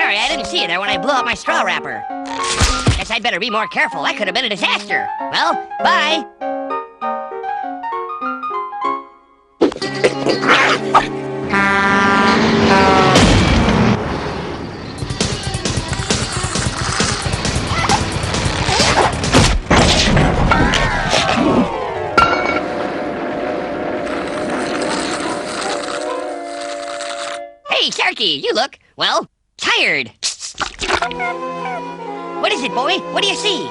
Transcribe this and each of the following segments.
sorry, I didn't see you there when I blew up my straw wrapper. Guess I'd better be more careful. That could have been a disaster. Well, bye. Hey, Sharky, you look, well, tired. What is it, boy? What do you see?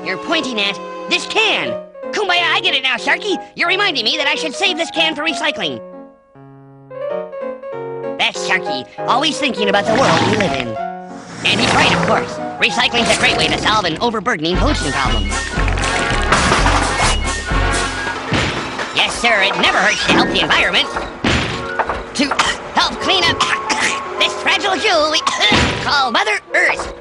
You're pointing at this can. Kumbaya, I get it now, Sharky. You're reminding me that I should save this can for recycling. That's Sharky, always thinking about the world we live in. And he's right, of course. Recycling's a great way to solve an overburdening pollution problem. Yes, sir, it never hurts to help the environment. To help clean up this fragile jewel we call Mother Earth.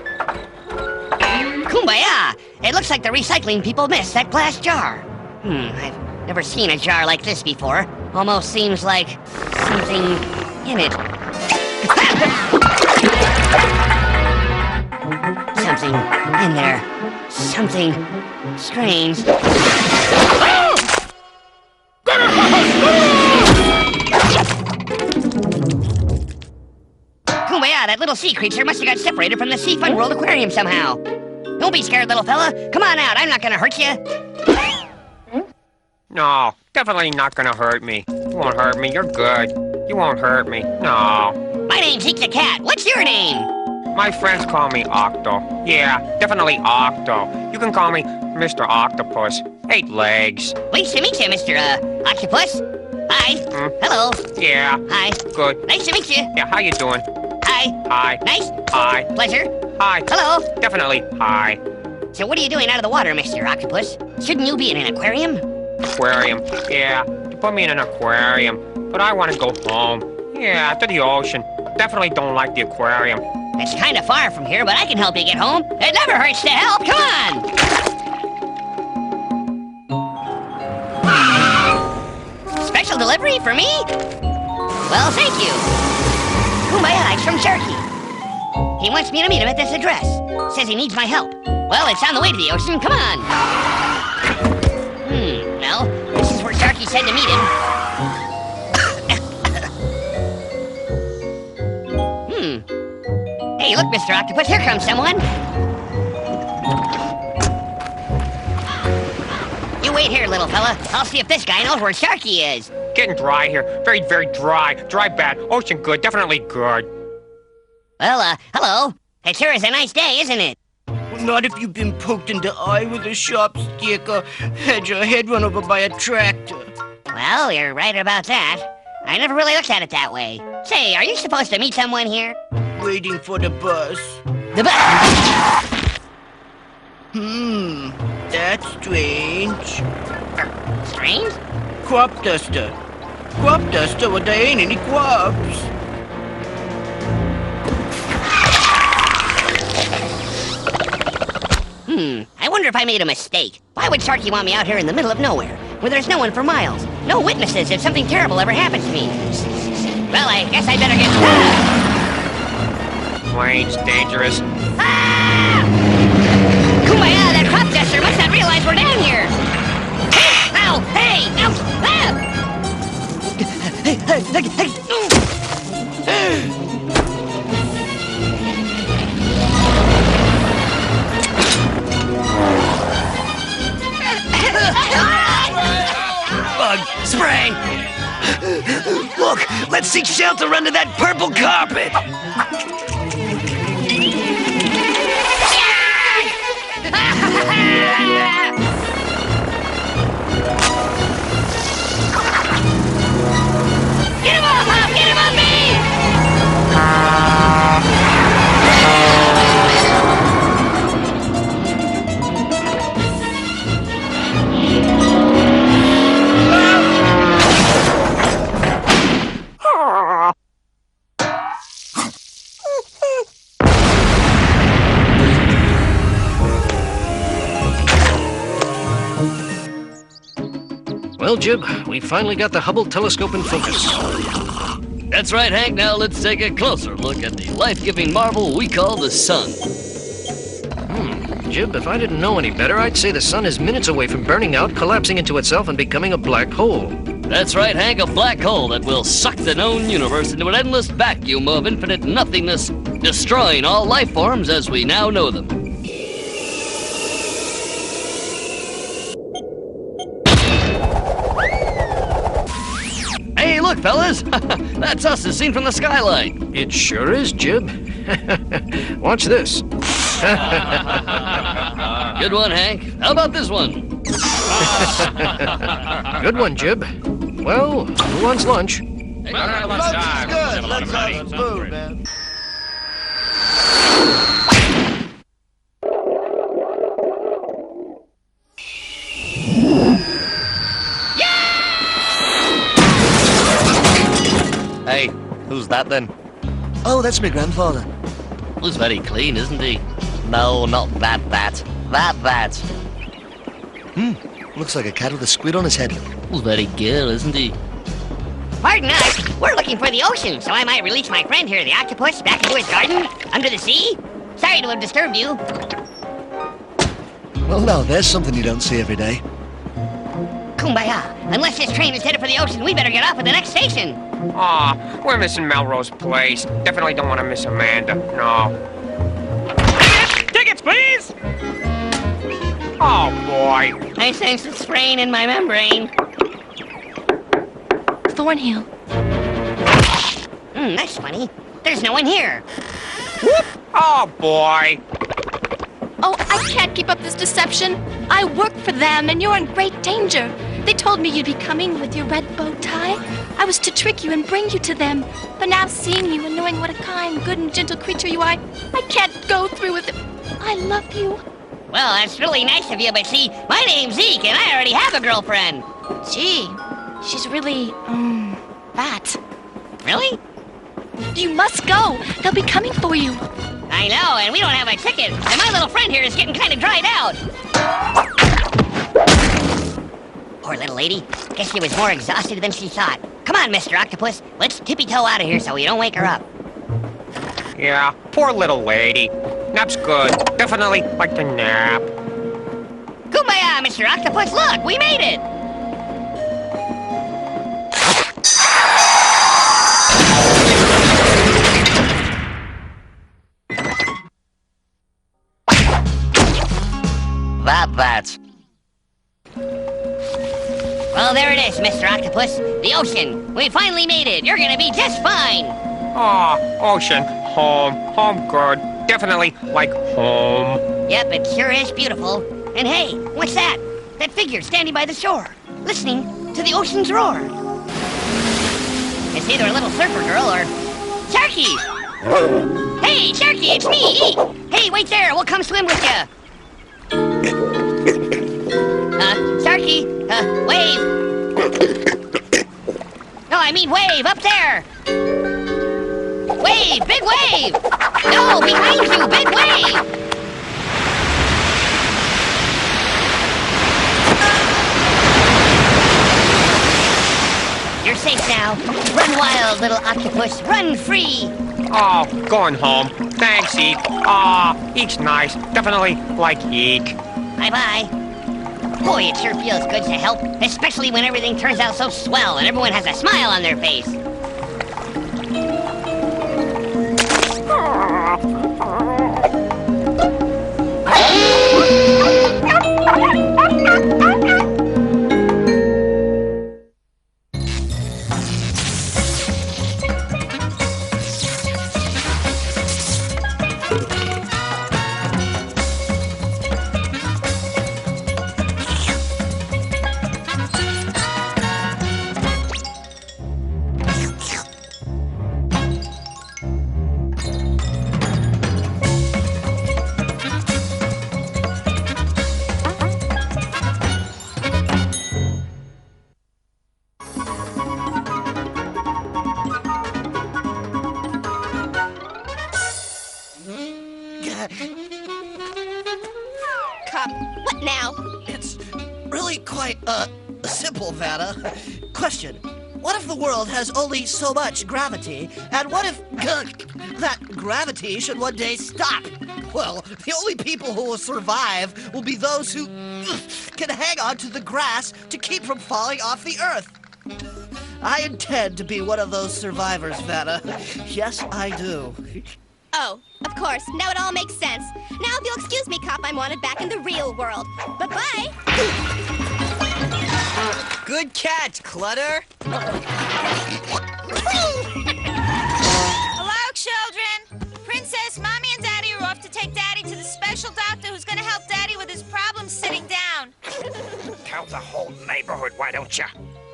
Kumbaya! It looks like the recycling people missed that glass jar. I've never seen a jar like this before. Almost seems like something in it. Something in there. Something strange. Oh! Kumbaya, that little sea creature must have got separated from the Sea Fun World Aquarium somehow. Don't be scared, little fella. Come on out, I'm not gonna hurt you. No, definitely not gonna hurt me. You won't hurt me, you're good. You won't hurt me, no. My name's Heap the Cat. What's your name? My friends call me Octo. Yeah, definitely Octo. You can call me Mr. Octopus. 8 legs. Pleased to meet you, Mr. Octopus. Hi. Hello. Yeah. Hi. Good. Nice to meet you. Yeah, how you doing? Hi. Hi. Nice. Hi. Pleasure. Hi. Hello. Definitely hi. So what are you doing out of the water, Mr. Octopus? Shouldn't you be in an aquarium? Aquarium. Yeah, you put me in an aquarium. But I want to go home. Yeah, to the ocean. Definitely don't like the aquarium. It's kind of far from here, but I can help you get home. It never hurts to help. Come on. Special delivery for me? Well, thank you. Kumbaya, it's from Sharky. He wants me to meet him at this address. Says he needs my help. Well, it's on the way to the ocean. Come on. Well, this is where Sharky said to meet him. Hey, look, Mr. Octopus, here comes someone. You wait here, little fella. I'll see if this guy knows where Sharky is. Getting dry here. Very, very dry. Dry bad. Ocean good. Definitely good. Well, hello. It sure is a nice day, isn't it? Well, not if you've been poked in the eye with a sharp stick or had your head run over by a tractor. Well, you're right about that. I never really looked at it that way. Say, are you supposed to meet someone here? Waiting for the bus. The bus? That's strange. Strange? Crop duster. Crop duster, well, there ain't any crops. I wonder if I made a mistake. Why would Sharky want me out here in the middle of nowhere, where there's no one for miles? No witnesses if something terrible ever happens to me. Well, I guess I better get... Plane's dangerous. Ah! Kumbaya, that crop duster must not realize we're down here. Ow! Hey! Ow! Bug spray! Look, let's seek shelter under that purple carpet! Get him off, Hop! Get him off me! Well, Jib, we finally got the Hubble telescope in focus. That's right, Hank. Now let's take a closer look at the life-giving marvel we call the sun. Jib, if I didn't know any better, I'd say the sun is minutes away from burning out, collapsing into itself, and becoming a black hole. That's right, Hank, a black hole that will suck the known universe into an endless vacuum of infinite nothingness, destroying all life forms as we now know them. Hey, look, fellas! That's us as seen from the skyline. It sure is, Jib. Watch this. Good one, Hank. How about this one? Good one, Jib. Well, who wants lunch? Lunch is good. Let's have some food, man. Hey, who's that then? Oh, that's my grandfather. Looks very clean, isn't he? No, not that. That. Looks like a cat with a squid on his head. Looks very gay, isn't he? Pardon us, we're looking for the ocean, so I might release my friend here, the octopus, back into his garden, under the sea. Sorry to have disturbed you. Well, now, there's something you don't see every day. Kumbaya. Unless this train is headed for the ocean, we better get off at the next station. Aw, we're missing Melrose Place. Definitely don't want to miss Amanda. No. Tickets, please! Oh, boy. I sense a sprain in my membrane. Thornhill. That's funny. There's no one here. Whoop! Oh, boy. Oh, I can't keep up this deception. I work for them, and you're in great danger. They told me you'd be coming with your red bow tie. I was to trick you and bring you to them. But now seeing you and knowing what a kind, good, and gentle creature you are, I can't go through with it. I love you. Well, that's really nice of you, but see, my name's Zeke, and I already have a girlfriend. Gee, she's really, fat. Really? You must go. They'll be coming for you. I know, and we don't have a ticket, and my little friend here is getting kind of dried out. Poor little lady. Guess she was more exhausted than she thought. Come on, Mr. Octopus. Let's tippy-toe out of here so we don't wake her up. Yeah, poor little lady. Nap's good. Definitely like to nap. Kumbaya, Mr. Octopus. Look, we made it. That. Well, there it is, Mr. Octopus. The ocean. We finally made it. You're gonna be just fine. Aw, ocean. Home. Home good. Definitely like home. Yep, it sure is beautiful. And hey, what's that? That figure standing by the shore, listening to the ocean's roar. It's either a little surfer girl or... Sharky! Hey, Sharky, it's me, Heap! Hey, wait there, we'll come swim with you. Sharky, wave. No, I mean wave, up there. Wave, big wave. No, behind you, big wave. You're safe now. Run wild, little octopus, run free. Oh, going home. Thanks, Eek. Aw, Eek's nice. Definitely like Eek. Bye-bye. Boy, it sure feels good to help, especially when everything turns out so swell and everyone has a smile on their face. Kopp, what now? It's really quite, simple, Vanna. Question. what if the world has only so much gravity? And what if that gravity should one day stop? Well, the only people who will survive will be those who can hang on to the grass to keep from falling off the earth. I intend to be one of those survivors, Vanna. Yes, I do. Oh, of course. Now it all makes sense. Now, if you'll excuse me, Kopp, I'm wanted back in the real world. Bye-bye. Good catch, Klutter. Hello, children. Princess, Mommy and Daddy are off to take Daddy to the special doctor who's going to help Daddy with his problems sitting down. Tell the whole neighborhood, why don't you?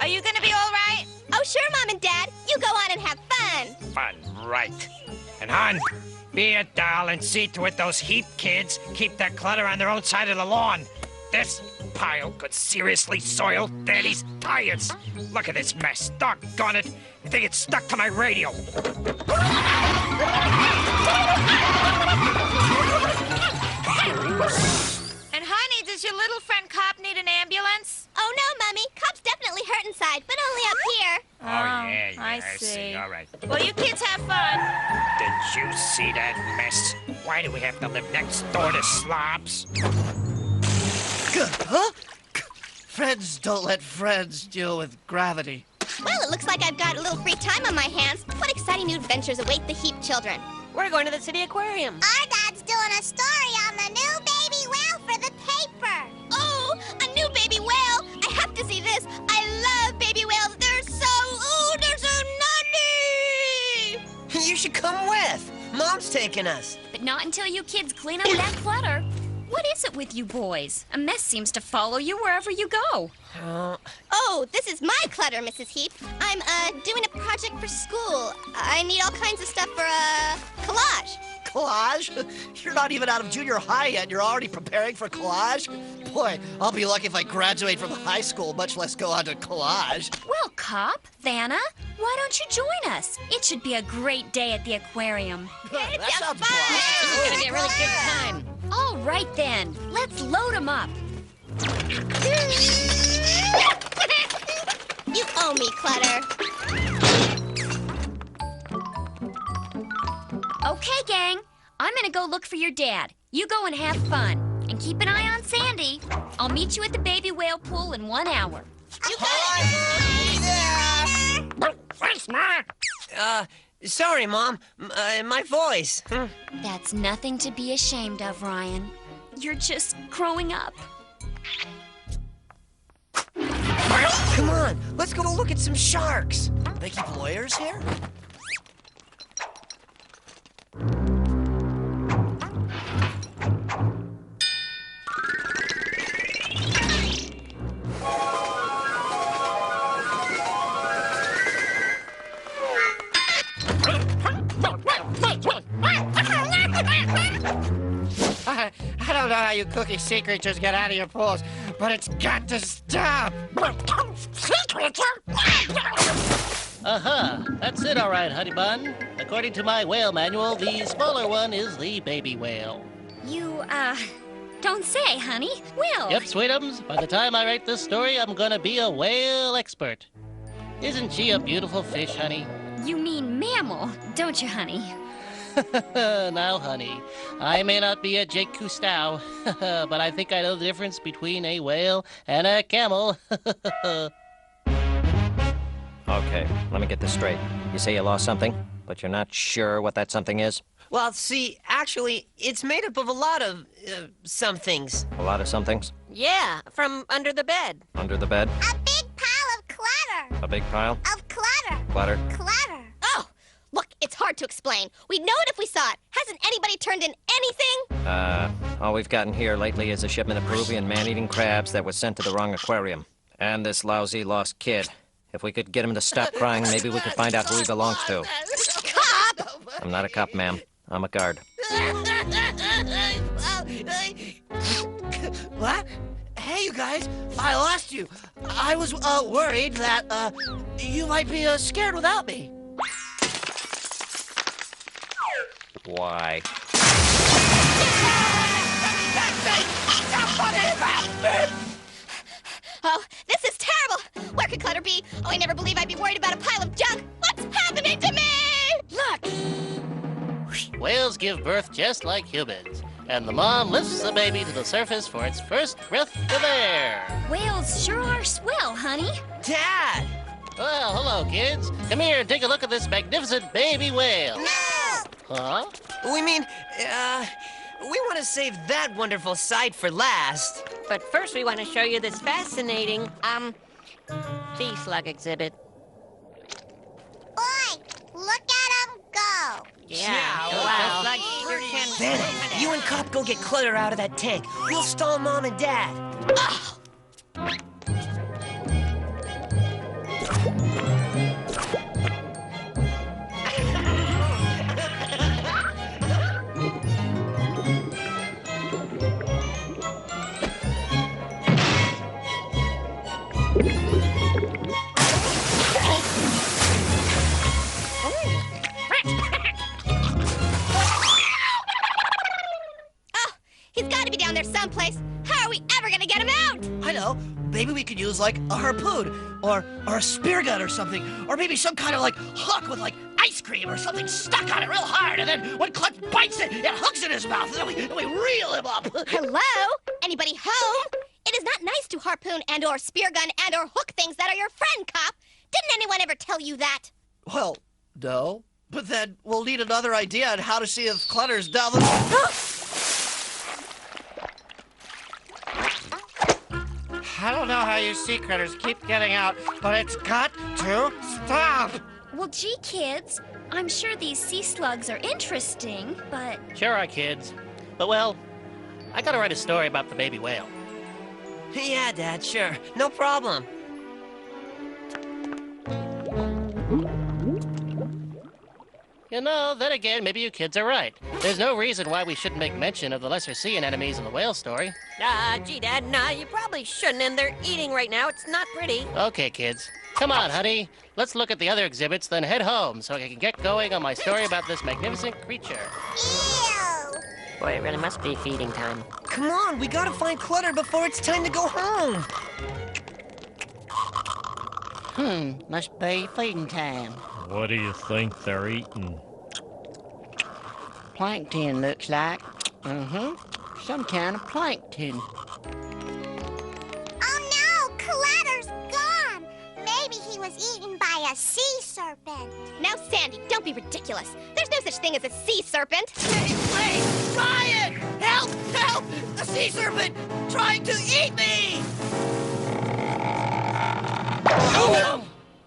Are you going to be all right? Oh, sure, Mom and Dad. You go on and have fun. Fun, right. And hon, be a doll and see to it those Heap kids keep their clutter on their own side of the lawn. This pile could seriously soil Daddy's tires. Look at this mess. Doggone it. I think it's stuck to my radio. And honey, does your little friend Kopp need an ambulance? Oh, no, Mummy. Kopp's definitely hurt inside, but only up here. Oh, yeah, I see. All right. Well, you kids have fun. Did you see that mess? Why do we have to live next door to slobs? Huh? Friends don't let friends deal with gravity. Well, it looks like I've got a little free time on my hands. What exciting new adventures await the Heap children? We're going to the city aquarium. Our dad's doing a story on the new baby whale for the paper. Oh, a new baby whale! I have to see this. I love baby whales. They're so nutty! You should come with. Mom's taking us. But not until you kids clean up that clutter. What is it with you boys? A mess seems to follow you wherever you go. Oh, this is my clutter, Mrs. Heap. I'm, doing a project for school. I need all kinds of stuff for, collage. Collage? You're not even out of junior high yet. You're already preparing for collage? Boy, I'll be lucky if I graduate from high school, much less go on to collage. Well, Kopp, Vanna, why don't you join us? It should be a great day at the aquarium. That sounds It's gonna be a really good time. All right, then. Let's load them up. You owe me, Klutter. Okay, gang. I'm gonna go look for your dad. You go and have fun. And keep an eye on Sandy. I'll meet you at the baby whale pool in 1 hour. You got Thanks, Ma. Sorry, Mom. My voice. That's nothing to be ashamed of, Ryan. You're just growing up. Come on, let's go look at some sharks. They keep lawyers here? I don't know how you cookie sea creatures get out of your pools, but it's got to stop. That's it all right, honey bun. According to my whale manual, the smaller one is the baby whale. You, don't say, honey. Will. Yep, sweetums. By the time I write this story, I'm gonna be a whale expert. Isn't she a beautiful fish, honey? You mean mammal, don't you, honey? Now, honey, I may not be a Jake Cousteau, but I think I know the difference between a whale and a camel. Okay, let me get this straight. You say you lost something, but you're not sure what that something is? Well, see, actually, it's made up of a lot of, somethings. A lot of somethings? Yeah, from under the bed. Under the bed? A big pile of clutter. A big pile? Of clutter. Clutter? Clutter. Oh, look, it's hard to explain. We'd know it if we saw it. Hasn't anybody turned in anything? All we've gotten here lately is a shipment of Peruvian man-eating crabs that was sent to the wrong aquarium. And this lousy lost kid. If we could get him to stop crying, maybe we could find out who he belongs to. Kopp! I'm not a cop, ma'am. I'm a guard. What? Hey, you guys, I lost you. I was worried that you might be scared without me. Why? Oh, this is terrible. We're could Clutter be? Oh, I never believe I'd be worried about a pile of junk. What's happening to me? Look! Whales give birth just like humans, and the mom lifts the baby to the surface for its first breath of air. Whales sure are swell, honey. Dad! Well, hello, kids. Come here and take a look at this magnificent baby whale. No! Huh? We mean, we want to save that wonderful sight for last. But first we want to show you this fascinating, sea slug exhibit. Oi! Look at him go! Yeah, wow. Slug sure can Vanna, you and Kopp go get Clutter out of that tank. We'll stall Mom and Dad. He's got to be down there someplace. How are we ever gonna get him out? I know. Maybe we could use like a harpoon or a spear gun or something, or maybe some kind of like hook with like ice cream or something stuck on it real hard, and then when Clutch bites it, it hooks in his mouth, and then we reel him up. Hello? Anybody home? It is not nice to harpoon and/or spear gun and/or hook things that are your friend, Kopp. Didn't anyone ever tell you that? Well, no. But then we'll need another idea on how to see if Clutter's down the... I don't know how you sea critters keep getting out, but it's got to stop. Well, gee, kids, I'm sure these sea slugs are interesting, but... Sure are, kids. But, well, I gotta write a story about the baby whale. Yeah, Dad, sure. No problem. You know, then again, maybe you kids are right. There's no reason why we shouldn't make mention of the lesser sea anemones in the whale story. Gee, Dad, nah, you probably shouldn't, and they're eating right now. It's not pretty. Okay, kids. Come on, honey. Let's look at the other exhibits, then head home so I can get going on my story about this magnificent creature. Ew! Boy, it really must be feeding time. Come on, we gotta find Clutter before it's time to go home. Must be feeding time. What do you think they're eating? Plankton, looks like. Some kind of plankton. Oh no! Clatter's gone! Maybe he was eaten by a sea serpent. Now, Sandy, don't be ridiculous. There's no such thing as a sea serpent. Wait! Ryan! Help! Help! A sea serpent trying to eat me!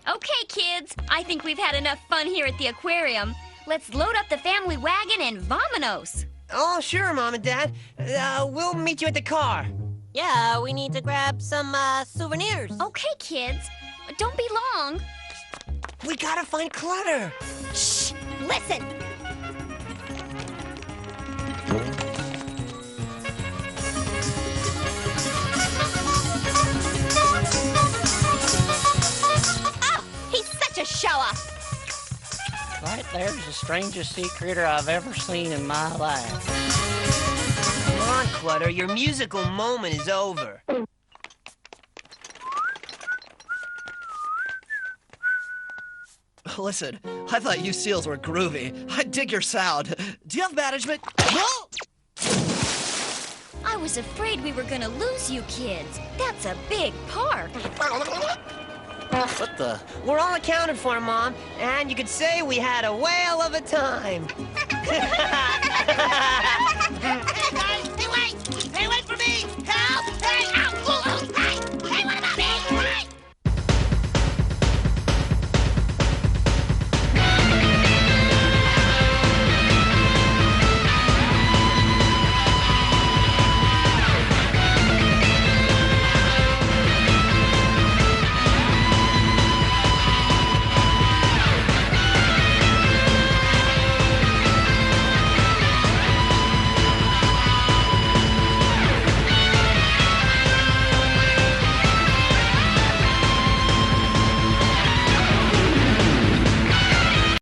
Okay, kids, I think we've had enough fun here at the aquarium. Let's load up the family wagon and vamonos. Oh, sure, Mom and Dad. We'll meet you at the car. Yeah, we need to grab some, souvenirs. Okay, kids, don't be long. We gotta find Clutter. Shh! Listen! Oh! He's such a show-off! Right there's the strangest sea critter I've ever seen in my life. Come on, Clutter. Your musical moment is over. Listen, I thought you seals were groovy. I dig your sound. Do you have management? Oh! I was afraid we were gonna lose you kids. That's a big park. What the? We're all accounted for, Mom, and you could say we had a whale of a time.